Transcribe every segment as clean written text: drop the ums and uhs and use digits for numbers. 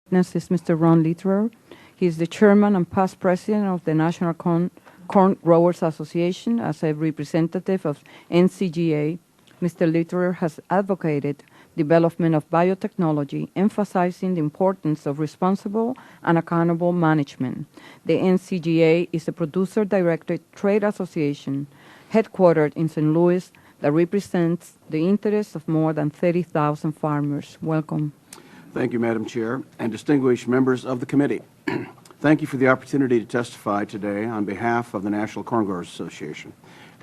Witness is Mr. Ron Litterer. He is the chairman and past president of the National Corn Growers Association. As a representative of NCGA, Mr. Litterer has advocated development of biotechnology, emphasizing the importance of responsible and accountable management. The NCGA is a producer-directed trade association headquartered in St. Louis that represents the interests of more than 30,000 farmers. Welcome. Thank you, Madam Chair, and distinguished members of the committee. Thank you for the opportunity to testify today on behalf of the National Corn Growers Association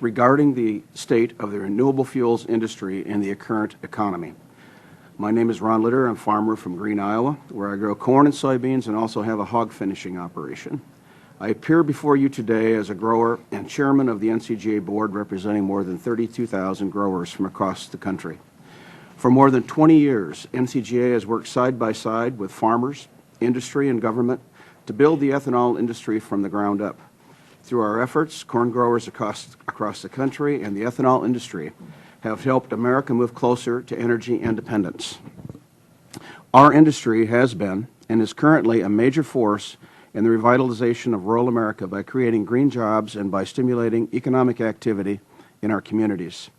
regarding the state of the renewable fuels industry in the current economy. My name is Ron Litterer. I'm a farmer from Greene, Iowa, where I grow corn and soybeans and also have a hog finishing operation. I appear before you today as a grower and chairman of the NCGA board representing more than 32,000 growers from across the country. For more than 20 years, NCGA has worked side by side with farmers, industry, and government to build the ethanol industry from the ground up. Through our efforts, corn growers across the country and the ethanol industry have helped America move closer to energy independence. Our industry has been and is currently a major force in the revitalization of rural America by creating green jobs and by stimulating economic activity in our communities.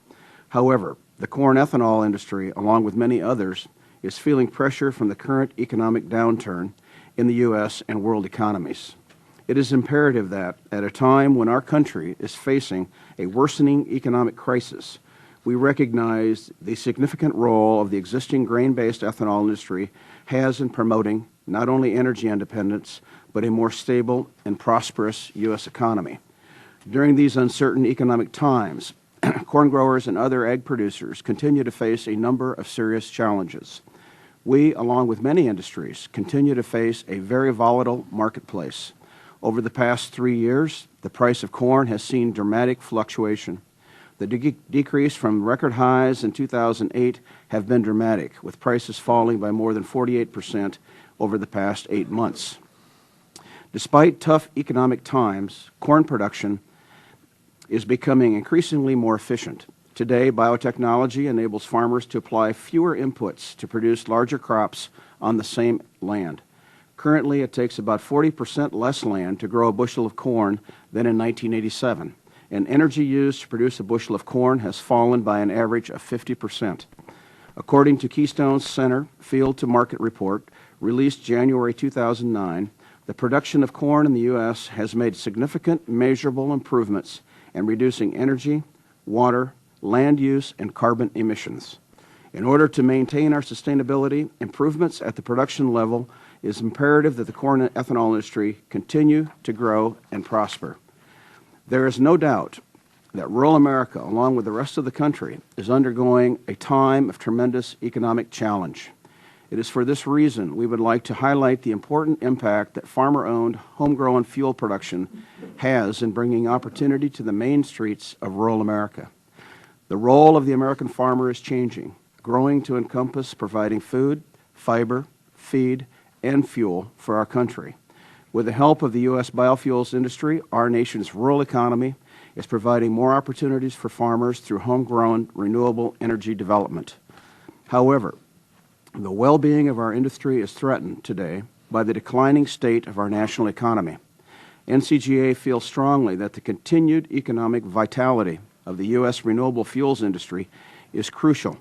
However, the corn ethanol industry, along with many others, is feeling pressure from the current economic downturn in the U.S. and world economies. It is imperative that, at a time when our country is facing a worsening economic crisis, we recognize the significant role of the existing grain-based ethanol industry has in promoting not only energy independence, but a more stable and prosperous U.S. economy. During these uncertain economic times, corn growers and other ag producers continue to face a number of serious challenges. We, along with many industries, continue to face a very volatile marketplace. Over the past 3 years, the price of corn has seen dramatic fluctuation. The decrease from record highs in 2008 have been dramatic, with prices falling by more than 48% over the past 8 months. Despite tough economic times, corn production is becoming increasingly more efficient. Today, biotechnology enables farmers to apply fewer inputs to produce larger crops on the same land. Currently, it takes about 40% less land to grow a bushel of corn than in 1987, and energy used to produce a bushel of corn has fallen by an average of 50%. According to Keystone's Center Field to Market Report, released January 2009, the production of corn in the U.S. has made significant measurable improvements in reducing energy, water, land use, and carbon emissions. In order to maintain our sustainability, improvements at the production level is imperative that the corn and ethanol industry continue to grow and prosper. There is no doubt that rural America, along with the rest of the country, is undergoing a time of tremendous economic challenge. It is for this reason we would like to highlight the important impact that farmer-owned, homegrown fuel production has in bringing opportunity to the main streets of rural America. The role of the American farmer is changing, growing to encompass providing food, fiber, feed, and fuel for our country. With the help of the U.S. biofuels industry, our nation's rural economy is providing more opportunities for farmers through homegrown renewable energy development. However, the well-being of our industry is threatened today by the declining state of our national economy. NCGA feels strongly that the continued economic vitality of the U.S. renewable fuels industry is crucial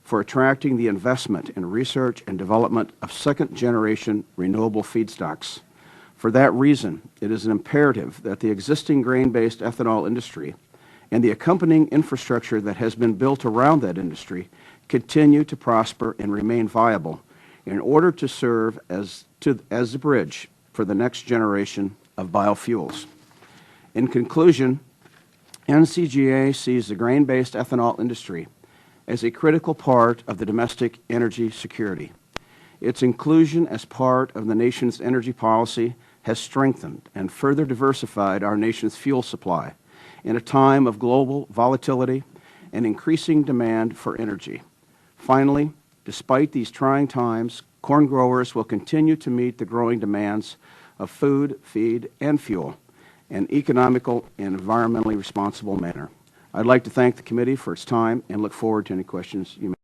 for attracting the investment in research and development of second-generation renewable feedstocks. For that reason, it is imperative that the existing grain-based ethanol industry and the accompanying infrastructure that has been built around that industry continue to prosper and remain viable in order to serve as the bridge for the next generation of biofuels. In conclusion, NCGA sees the grain-based ethanol industry as a critical part of the domestic energy security. Its inclusion as part of the nation's energy policy has strengthened and further diversified our nation's fuel supply in a time of global volatility and increasing demand for energy. Finally, despite these trying times, corn growers will continue to meet the growing demands of food, feed, and fuel in an economical and environmentally responsible manner. I'd like to thank the committee for its time and look forward to any questions you may have.